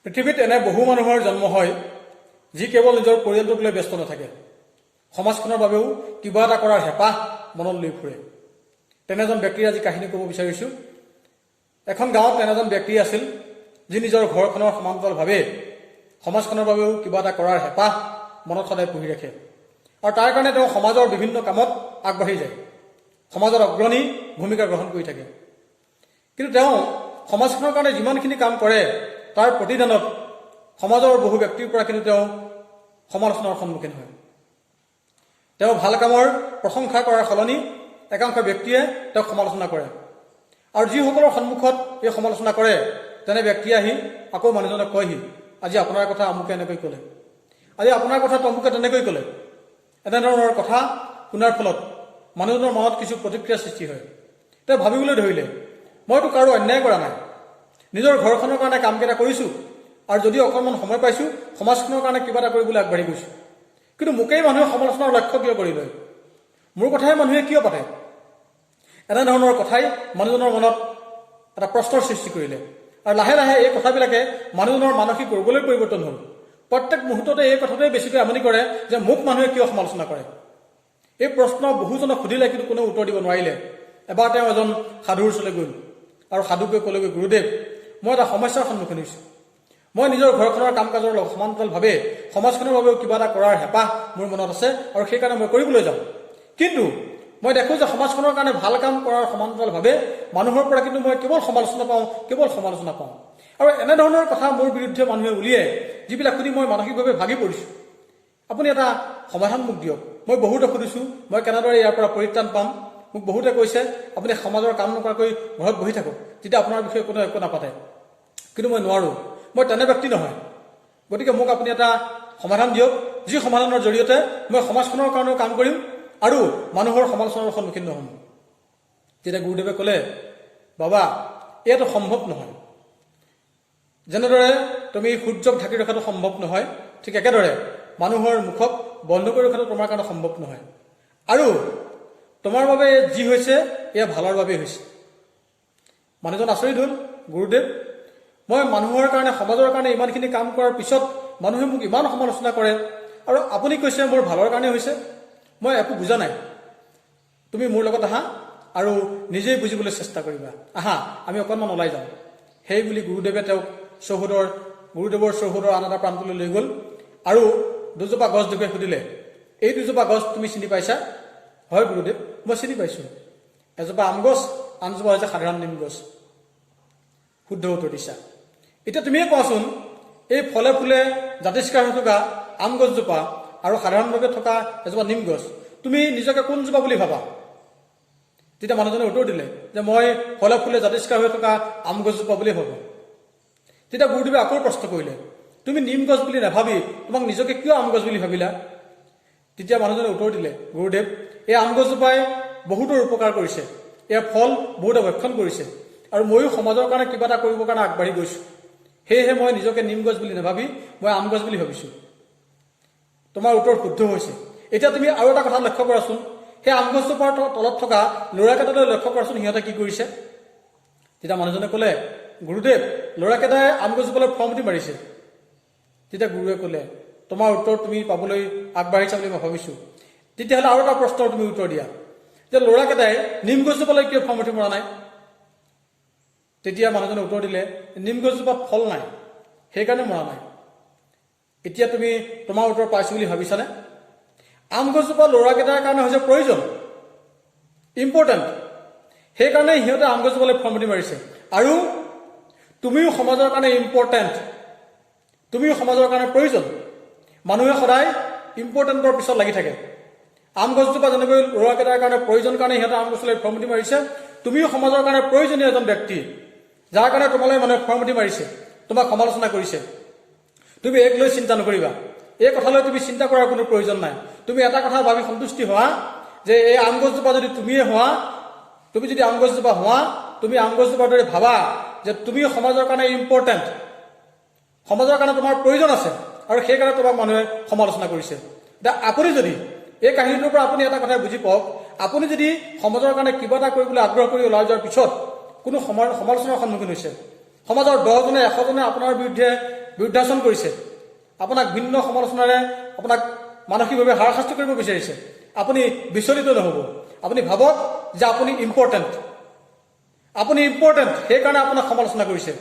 পৃথিৱীত এনে বহু মানুহৰ জন্ম হয় যি কেৱল নিজৰ পৰিয়ালটোক লৈ ব্যস্ত নাথাকে, সমাজখনৰ বাবেও কিবা এটা কৰাৰ হেঁপাহ মনত লৈ ফুৰে। তেনেজন ব্যক্তিৰ আজি কাহিনী ক'ব বিচাৰিছোঁ। এখন গাঁৱত তেনেজন ব্যক্তি আছিল যি নিজৰ ঘৰখনৰ সমান্তৰালভাৱে সমাজখনৰ বাবেও কিবা এটা কৰাৰ হেঁপাহ মনত সদায় পুহি ৰাখে আৰু তাৰ কাৰণে তেওঁ সমাজৰ বিভিন্ন কামত আগবাঢ়ি যায়, সমাজৰ অগ্ৰণী ভূমিকা গ্ৰহণ কৰি থাকে। কিন্তু তেওঁ সমাজখনৰ কাৰণে যিমানখিনি কাম কৰে তাৰ প্ৰতিদানত সমাজৰ বহু ব্যক্তিৰ পৰা কিন্তু তেওঁ সমালোচনাৰ সন্মুখীন হয়। তেওঁ ভাল কামৰ প্ৰশংসা কৰাৰ সলনি একাংশ ব্যক্তিয়ে তেওঁক সমালোচনা কৰে আৰু যিসকলৰ সন্মুখত এই সমালোচনা কৰে তেনে ব্যক্তিয়ে আহি আকৌ মানুহজনক কয়হি, আজি আপোনাৰ কথা আমুকে এনেকৈ ক'লে, আজি আপোনাৰ কথা তমুকে তেনেকৈ ক'লে। এনেধৰণৰ কথা শুনাৰ ফলত মানুহজনৰ মনত কিছু প্ৰতিক্ৰিয়া সৃষ্টি হয়। তেওঁ ভাবিবলৈ ধৰিলে, মইতো কাৰো অন্যায় কৰা নাই, নিজৰ ঘৰখনৰ কাৰণে কামকেইটা কৰিছোঁ আৰু যদি অকণমান সময় পাইছোঁ সমাজখনৰ কাৰণে কিবা এটা কৰিবলৈ আগবাঢ়ি গৈছোঁ, কিন্তু মোকেই মানুহে সমালোচনাৰ লক্ষ্য কিয় কৰি লয়, মোৰ কথাই মানুহে কিয় পাতে? এনেধৰণৰ কথাই মানুহজনৰ মনত এটা প্ৰশ্নৰ সৃষ্টি কৰিলে আৰু লাহে লাহে এই কথাবিলাকে মানুহজনৰ মানসিক ৰোগলৈ পৰিৱৰ্তন হ'ল। প্ৰত্যেক মুহূৰ্ততে এই কথাটোৱে বেছিকৈ আমনি কৰে যে মোক মানুহে কিয় সমালোচনা কৰে। এই প্ৰশ্ন বহুজনক সুধিলে কিন্তু কোনেও উত্তৰ দিব নোৱাৰিলে। এবাৰ তেওঁ এজন সাধুৰ ওচৰলৈ গ'ল আৰু সাধুকৈ ক'লেগৈ, গুৰুদেৱ, মই এটা সমস্যাৰ সন্মুখীন হৈছোঁ। মই নিজৰ ঘৰখনৰ কাম কাজৰ সমান্তৰালভাৱে সমাজখনৰ বাবেও কিবা এটা কৰাৰ হেঁপাহ মোৰ মনত আছে আৰু সেইকাৰণে মই কৰিবলৈ যাওঁ, কিন্তু মই দেখোঁ যে সমাজখনৰ কাৰণে ভাল কাম কৰাৰ সমান্তৰালভাৱে মানুহৰ পৰা কিন্তু মই কেৱল সমালোচনা পাওঁ আৰু এনেধৰণৰ কথা মোৰ বিৰুদ্ধে মানুহে উলিয়াই যিবিলাক শুনি মই মানসিকভাৱে ভাগি পৰিছোঁ। আপুনি এটা সমাধান মোক দিয়ক। মই বহুতে সুধিছোঁ মই কেনেদৰে ইয়াৰ পৰা পৰিত্ৰাণ পাম। মোক বহুতে কৈছে আপুনি সমাজৰ কাম নকৰাকৈ ঘৰত বহি থাকক, তেতিয়া আপোনাৰ বিষয়ে কোনো একো নাপাতে, কিন্তু মই নোৱাৰোঁ, মই তেনে ব্যক্তি নহয়। গতিকে মোক আপুনি এটা সমাধান দিয়ক, যি সমাধানৰ জৰিয়তে মই সমাজখনৰ কাৰণেও কাম কৰিম আৰু মানুহৰ সমালোচনাৰ সন্মুখীন নহ'ম। তেতিয়া গুৰুদেৱে ক'লে, বাবা, এয়াতো সম্ভৱ নহয়। যেনেদৰে তুমি সূৰ্যক ঢাকি ৰখাটো সম্ভৱ নহয়, ঠিক একেদৰে মানুহৰ মুখক বন্ধ কৰি ৰখাটো তোমাৰ কাৰণে সম্ভৱ নহয়। আৰু তোমাৰ বাবে যি হৈছে এয়া ভালৰ বাবেই হৈছে। মানুহজন আচৰিত হ'ল, গুৰুদেৱ, মই মানুহৰ কাৰণে সমাজৰ কাৰণে ইমানখিনি কাম কৰাৰ পিছত মানুহে মোক ইমান সমালোচনা কৰে আৰু আপুনি কৈছে মোৰ ভালৰ কাৰণে হৈছে। মই একো বুজা নাই। তুমি মোৰ লগত আহা আৰু নিজেই বুজিবলৈ চেষ্টা কৰিবা। আহা, আমি অকণমান ওলাই যাওঁ। সেই বুলি গুৰুদেৱৰ চৌহদৰ আন এটা প্ৰান্তলৈ লৈ গ'ল আৰু দুজোপা গছ দেখুৱাই সুধিলে, এই দুজোপা গছ তুমি চিনি পাইছা? হয় গুৰুদেৱ, মই চিনি পাইছোঁ। এজোপা আম গছ, আনজোপা হৈছে সাধাৰণ নিম গছ। শুদ্ধ উত্তৰ দিছা। এতিয়া তুমিয়ে কোৱাচোন, এই ফলে ফুলে জাতিষ্কাৰ হৈ থকা আম গছজোপা আৰু সাধাৰণভাৱে থকা এজোপা নিম গছ, তুমি নিজকে কোনজোপা বুলি ভাবা? তেতিয়া মানুহজনে উত্তৰ দিলে যে মই ফলে ফুলে জাতিষ্কাৰ হৈ থকা আম গছজোপা বুলি ভাবোঁ। তেতিয়া গুৰুদেৱে আকৌ প্ৰশ্ন কৰিলে, তুমি নিম গছ বুলি নাভাবি তোমাক নিজকে কিয় আম গছ বুলি ভাবিলা? তেতিয়া মানুহজনে উত্তৰ দিলে, গুৰুদেৱ, এই আম গছজোপাই বহুতৰ উপকাৰ কৰিছে, ইয়াৰ ফল বহুতে ভক্ষণ কৰিছে আৰু ময়ো সমাজৰ কাৰণে কিবা এটা কৰিবৰ কাৰণে আগবাঢ়ি গৈছোঁ। সেয়েহে মই নিজকে নিম গছ বুলি নাভাবি মই আম গছ বুলি ভাবিছোঁ। তোমাৰ উত্তৰ শুদ্ধ হৈছে। এতিয়া তুমি আৰু এটা কথা লক্ষ্য কৰাচোন, সেই আম গছজোপাৰ তলত থকা ল'ৰাকেইটালৈ লক্ষ্য কৰাচোন, সিহঁতে কি কৰিছে? তেতিয়া মানুহজনে ক'লে, গুৰুদেৱ, ল'ৰাকেইটাই আম গছজোপালৈ ফৰ্মুটি মাৰিছে। তেতিয়া গুৰুৱে ক'লে, তোমাৰ উত্তৰ তুমি পাবলৈ আগবাঢ়িছা বুলি মই ভাবিছোঁ। তেতিয়াহ'লে আৰু এটা প্ৰশ্নৰ তুমি উত্তৰ দিয়া যে ল'ৰাকেইটাই নিম গছজোপালৈ কিয় ফৰ্মুটি মৰা নাই? তেতিয়া মানুহজনে উত্তৰ দিলে, নিম গছজোপাত ফল নাই, সেইকাৰণে মৰা নাই। এতিয়া তুমি তোমাৰ উত্তৰ পাইছোঁ বুলি ভাবিছানে? আম গছজোপা ল'ৰাকেইটাৰ কাৰণে হৈছে প্ৰয়োজন, ইম্পৰ্টেণ্ট, সেইকাৰণে সিহঁতে আম গছজোপালৈ ফৰ্মুটি মাৰিছে। আৰু তুমিও সমাজৰ কাৰণে ইম্পৰ্টেণ্ট, তুমিও সমাজৰ কাৰণে প্ৰয়োজন। মানুহে সদায় ইম্পৰ্টেণ্টৰ পিছত লাগি থাকে। আম গছজোপা যেনেকৈ ল'ৰাকেইটাৰ কাৰণে প্ৰয়োজন কাৰণে সিহঁতে আম গছলৈ ফৰ্মুটি মাৰিছে, তুমিও সমাজৰ কাৰণে প্ৰয়োজনীয় এজন ব্যক্তি, যাৰ কাৰণে তোমালৈ মানুহে ফৰ্মুটি মাৰিছে, তোমাক সমালোচনা কৰিছে। তুমি এক লৈ চিন্তা নকৰিবা, এই কথালৈ তুমি চিন্তা কৰাৰ কোনো প্ৰয়োজন নাই। তুমি এটা কথা ভাবি সন্তুষ্টি হোৱা যে এই আম গছজোপা যদি তুমিয়ে হোৱা, তুমি যদি আম গছজোপা হোৱা, তুমি আম গছজোপাৰ দৰে ভাবা যে তুমিও সমাজৰ কাৰণে ইম্পৰ্টেণ্ট, সমাজৰ কাৰণে তোমাৰ প্ৰয়োজন আছে আৰু সেইকাৰণে তোমাক মানুহে সমালোচনা কৰিছে। এতিয়া আপুনি যদি এই কাহিনীটোৰ পৰা আপুনি এটা কথাই বুজি পাওক, আপুনি যদি সমাজৰ কাৰণে কিবা এটা কৰিবলৈ আগ্ৰহ কৰি ওলাই যোৱাৰ পিছত কোনো সমালোচনাৰ সন্মুখীন হৈছে, সমাজৰ 10জনে 100জনে আপোনাৰ বিৰুদ্ধে বিৰুদ্ধাচৰণ কৰিছে, আপোনাক ভিন্ন সমালোচনাৰে আপোনাক মানসিকভাৱে হাৰাশাস্তি কৰিব বিচাৰিছে, আপুনি বিচলিত নহ'ব। আপুনি ভাবক যে আপুনি ইম্পৰ্টেণ্ট, সেইকাৰণে আপোনাক সমালোচনা কৰিছে।